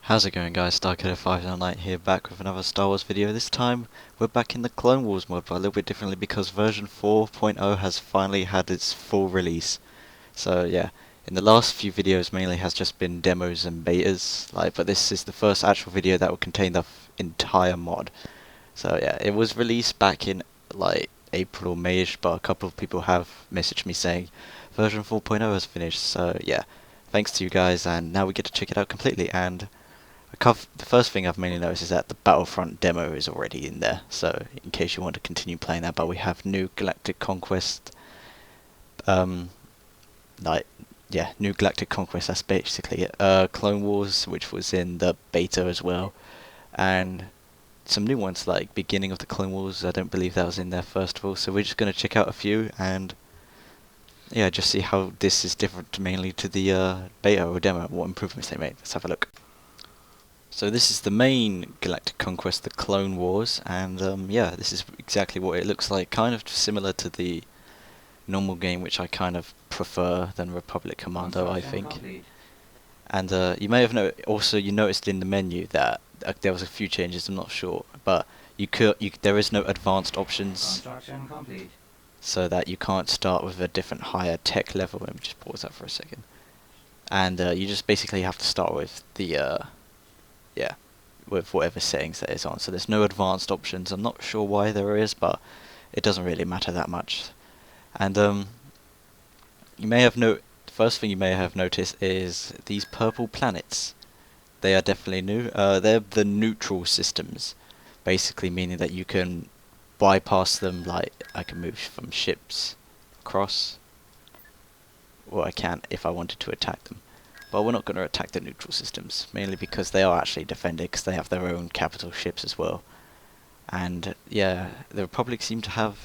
How's it going, guys? Darkheader509 here, back with another Star Wars video. This time we're back in the Clone Wars mod, but a little bit differently because version 4.0 has finally had its full release. So yeah, in the last few videos mainly has just been demos and betas, but this is the first actual video that will contain the entire mod. So yeah, it was released back in April or Mayish, but a couple of people have messaged me saying version 4.0 has finished. So yeah, thanks to you guys, and now we get to check it out completely. And the first thing I've mainly noticed is that the Battlefront demo is already in there, so in case you want to continue playing that. But we have new Galactic Conquest, new Galactic Conquest, that's basically it. Clone Wars, which was in the beta as well, and some new ones like beginning of the Clone Wars. I don't believe that was in there first of all, so we're just going to check out a few and yeah, just see how this is different mainly to the beta or demo, what improvements they made. Let's have a look. So this is the main Galactic Conquest, the Clone Wars, and yeah, this is exactly what it looks like, kind of similar to the normal game, which I kind of prefer than Republic Commando, I think. And you may have you noticed in the menu that there was a few changes, I'm not sure, but there is no advanced options, so that you can't start with a different higher tech level. Let me just pause that for a second. And you just basically have to start with the with whatever settings that is on. So there's no advanced options. I'm not sure why there is, but it doesn't really matter that much. And you may have the first thing you may have noticed is these purple planets. They are definitely new. They're the neutral systems, basically meaning that you can bypass them. Like I can move from ships across, or I can if I wanted to attack them. But we're not going to attack the neutral systems, mainly because they are actually defended, because they have their own capital ships as well. And yeah, the Republic seem to have,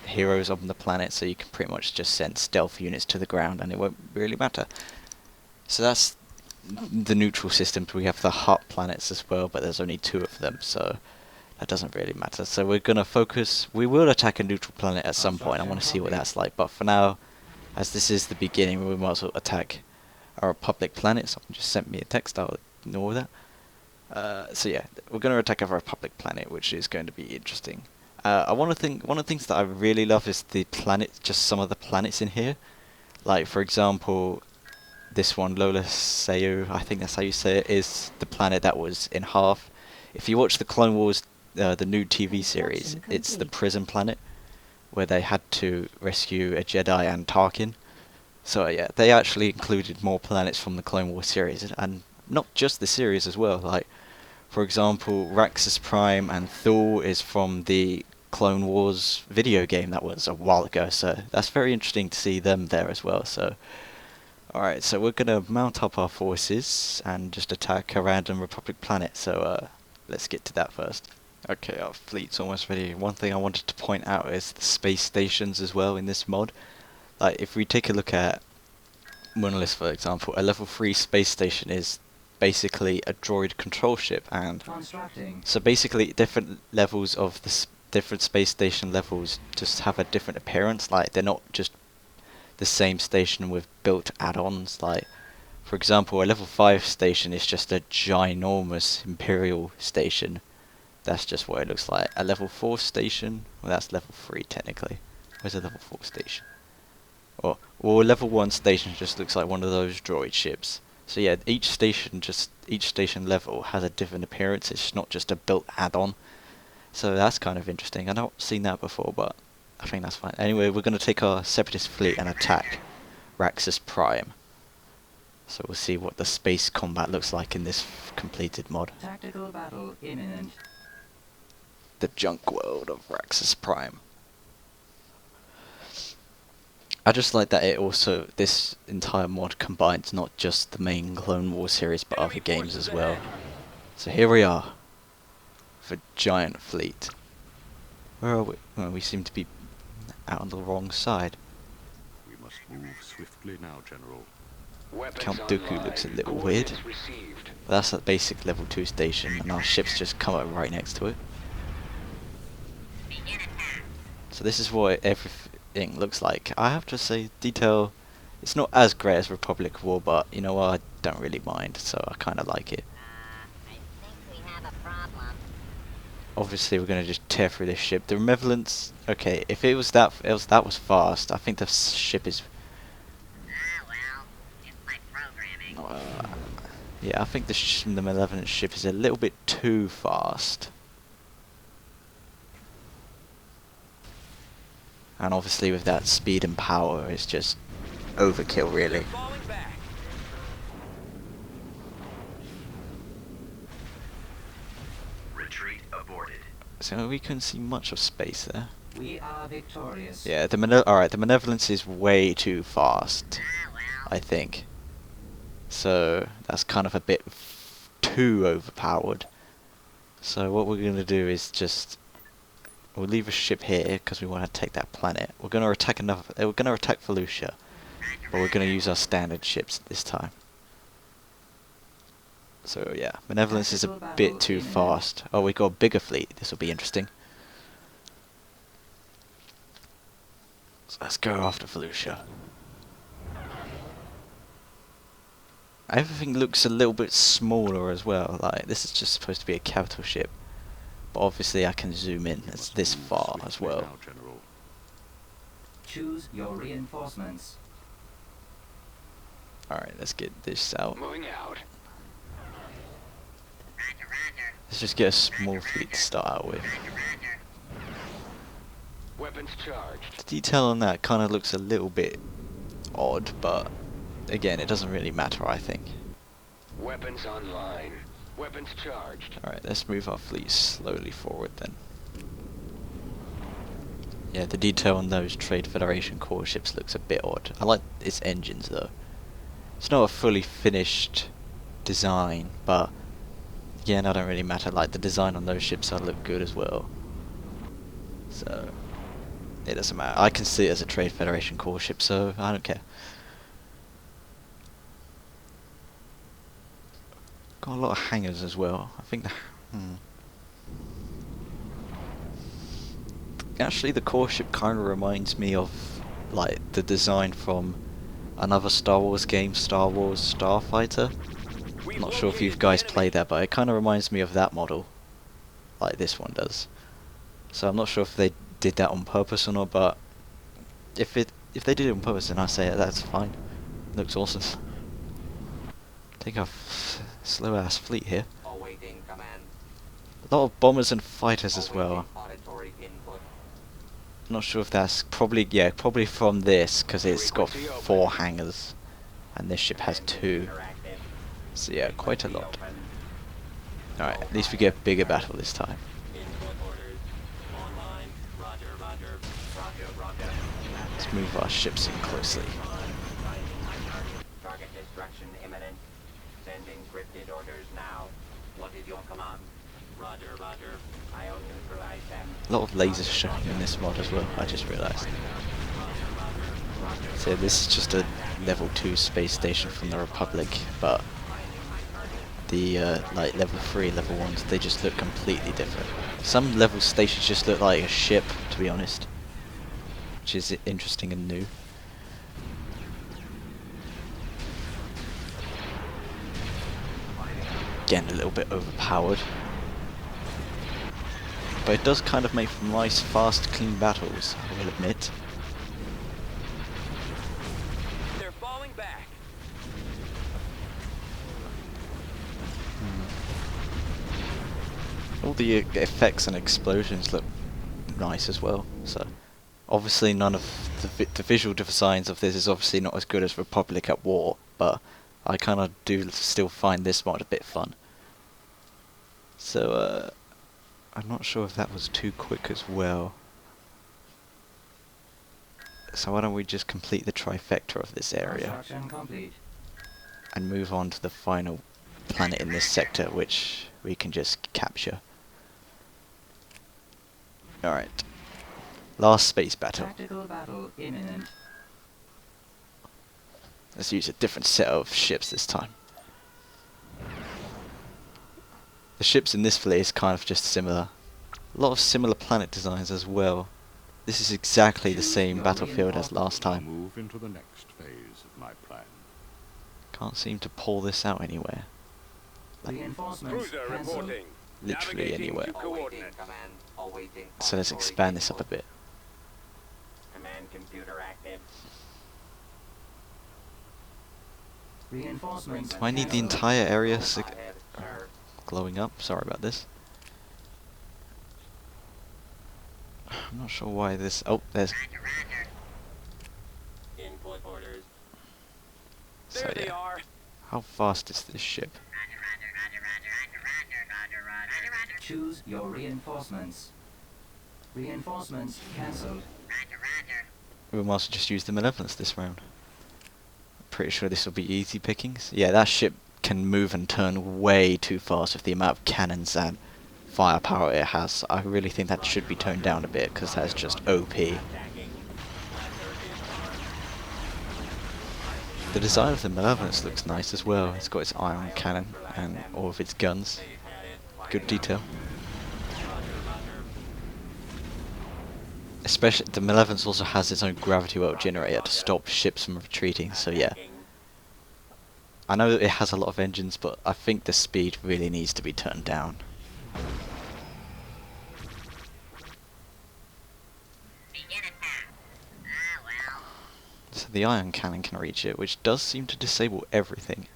heroes on the planet, so you can pretty much just send stealth units to the ground and it won't really matter. So that's the neutral systems. We have the hut planets as well, but there's only 2 of them, so that doesn't really matter. So we're going to focus, we will attack a neutral planet at some point. I want to see what that's like, but for now, as this is the beginning, we might as well attack a Republic planet. Someone just sent me a text, I'll ignore that. So yeah, we're going to attack a Republic planet, which is going to be interesting. One of the things that I really love is the planets, just some of the planets in here. Like for example, this one, Lola Sayu, I think that's how you say it, is the planet that was in half. If you watch the Clone Wars, the new TV series, it's the prison planet, where they had to rescue a Jedi and Tarkin. So yeah, they actually included more planets from the Clone Wars series, and not just the series as well. Like, for example, Raxus Prime and Thul is from the Clone Wars video game that was a while ago, so that's very interesting to see them there as well. So, alright, so we're going to mount up our forces and just attack a random Republic planet, so let's get to that first. Okay, our fleet's almost ready. One thing I wanted to point out is the space stations as well in this mod. Like, if we take a look at Monolith, for example, a level 3 space station is basically a droid control ship, and so basically different levels of the different space station levels just have a different appearance. Like, they're not just the same station with built add-ons. Like, for example, a level 5 station is just a ginormous Imperial station. That's just what it looks like. A level 4 station, well, that's level 3 technically. Where's a level 4 station? Or level 1 station just looks like one of those droid ships. So yeah, each station level has a different appearance. It's not just a built add-on. So that's kind of interesting. I've not seen that before, but I think that's fine. Anyway, we're going to take our separatist fleet and attack Raxus Prime. So we'll see what the space combat looks like in this completed mod. Tactical battle imminent. The junk world of Raxus Prime. I just like that this entire mod combines not just the main Clone Wars series but other games as well. So here we are, with a giant fleet. Where are we? Well, we seem to be out on the wrong side. We must move swiftly now, General. Count Dooku looks a little weird. But that's a basic level 2 station, and our ships just come up right next to it. So this is what everything looks like. I have to say, detail It's not as great as Republic War, but you know what, I don't really mind, so I kind of like it. I think we have a problem. Obviously we're going to just tear through this ship. The Remembrance, okay, if it was that was fast, I think the ship is... Well, it's my programming. yeah, I think the Malevolent ship is a little bit too fast. And obviously with that speed and power, it's just overkill, really. Retreat aborted. So we couldn't see much of space there. We are victorious. Yeah, alright, the Malevolence is way too fast, Well, I think. So that's kind of a bit too overpowered. So what we're going to do is just... we'll leave a ship here because we want to take that planet. We're going to attack we're going to attack Felucia, but we're going to use our standard ships this time. So yeah, Benevolence is a bit too fast. Oh, we got a bigger fleet. This will be interesting. So let's go after Felucia. Everything looks a little bit smaller as well. Like, this is just supposed to be a capital ship. But obviously I can zoom in. It's this far as well. Now, General. Choose your reinforcements. Alright, let's get this out. Moving out. Roger, roger. Let's just get a small fleet to start out with. Roger, roger. Weapons charged. The detail on that kind of looks a little bit odd, but again, it doesn't really matter, I think. Weapons online. Weapons charged. Alright, let's move our fleet slowly forward then. Yeah, the detail on those Trade Federation core ships looks a bit odd. I like its engines though. It's not a fully finished design, but again, I don't really matter. Like, the design on those ships look good as well. So it doesn't matter. I can see it as a Trade Federation core ship, so I don't care. Got a lot of hangars as well. I think actually the core ship kind of reminds me of like the design from another Star Wars game, Star Wars Starfighter. I'm not sure if you guys played that, but it kind of reminds me of that model, like this one does. So I'm not sure if they did that on purpose or not, but if they did it on purpose, then I say that's fine. Looks awesome. Take a slow ass fleet here. Awaiting command. A lot of bombers and fighters as well. Auditory input. Not sure if that's probably from this, because it's got 4 hangars and this ship has 2. Interactive. So yeah, quite a lot. Alright, at least we get a bigger battle this time. Input orders. Online. Roger, roger. Roger, roger. Let's move our ships in closely. Target destruction imminent. Sending scripted orders now. What is your command? Roger, roger. I'll neutralize them. A lot of lasers showing in this mod as well, I just realised. So this is just a level 2 space station from the Republic, but the like level 3, level 1s, they just look completely different. Some level stations just look like a ship, to be honest, which is interesting and new. Again, a little bit overpowered. But it does kind of make for nice, fast, clean battles, I will admit. They're falling back. All the effects and explosions look nice as well. So, obviously none of the visual designs of this is obviously not as good as Republic at War, but I kind of do still find this mod a bit fun. So, I'm not sure if that was too quick as well. So why don't we just complete the trifecta of this area Construction complete. and move on to the final planet in this sector, which we can just capture. Alright. Last space battle. Tactical battle imminent. Let's use a different set of ships this time. The ships in this fleet is kind of just similar. A lot of similar planet designs as well. This is exactly the same battlefield as last time. Move into the next phase. my plan. Can't seem to pull this out anywhere. Reinforcements Cruiser cancelled. reporting. Literally Navigating anywhere. to Awaiting coordinates. command. Awaiting. So let's auditory expand this up a input. bit. Command computer active. Reinforcements Do I need the cancelled. entire area Go ahead, sir. glowing up? Sorry about this. I'm not sure why this... Oh, there's... Roger, roger. Input orders. So There they yeah. are. How fast is this ship? Roger, roger, roger, roger, roger, roger, roger, roger, roger. Choose your reinforcements. Reinforcements cancelled. Roger, roger. We might as well just use the Malevolence this round. Pretty sure this will be easy pickings. Yeah, that ship can move and turn way too fast with the amount of cannons and firepower it has. I really think that should be toned down a bit because that's just OP. Attacking. Lander is armed. The design of the Malevolence looks nice as well. It's got its iron cannon and all of its guns. They've had it. Good Firing detail. Roger, roger. Especially the Malevolence also has its own gravity well generator to stop ships from retreating. So yeah, Attacking. I know it has a lot of engines, but I think the speed really needs to be turned down. Begin attack. Ah, well. So the iron cannon can reach it, which does seem to disable everything.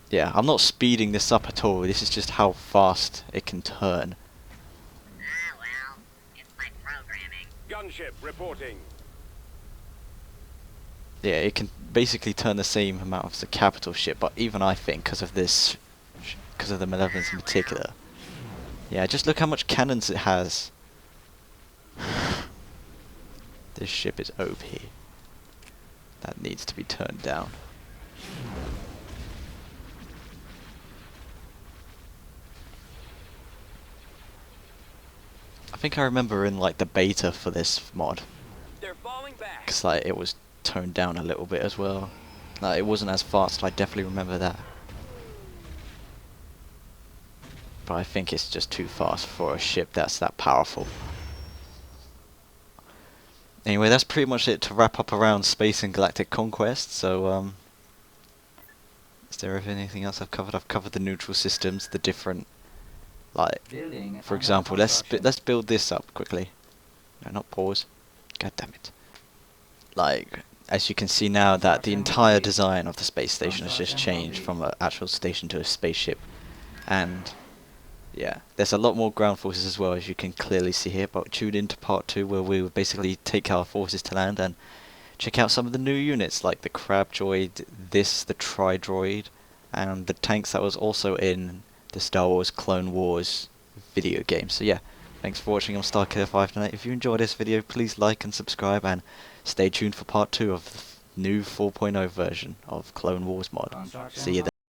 Yeah, I'm not speeding this up at all. This is just how fast it can turn. Ah, well. It's my programming. Gunship reporting. Yeah, it can basically turn the same amount as the capital ship, but even I think because of this, because of the Malevolence in particular. Yeah, just look how much cannons it has. This ship is OP. That needs to be turned down. I think I remember in like the beta for this mod, They're falling back. because like it was toned down a little bit as well. Like it wasn't as fast. I definitely remember that. But I think it's just too fast for a ship that's that powerful. Anyway, that's pretty much it to wrap up around Space and Galactic Conquest. So, is there anything else I've covered? I've covered the neutral systems, the different, like, Building for under example, construction. let's build this up quickly. No, not pause. God damn it. Like, as you can see now that the entire design of the space station has just changed from an actual station to a spaceship. And, yeah, there's a lot more ground forces as well, as you can clearly see here. But tune into part 2 where we will basically take our forces to land and check out some of the new units, like the Crab Droid, the Tri-Droid, and the tanks that was also in the Star Wars Clone Wars video game. So yeah, thanks for watching. I'm StarKiller5 tonight. If you enjoyed this video, please like and subscribe, and stay tuned for part 2 of the new 4.0 version of Clone Wars mod. Construction See you then.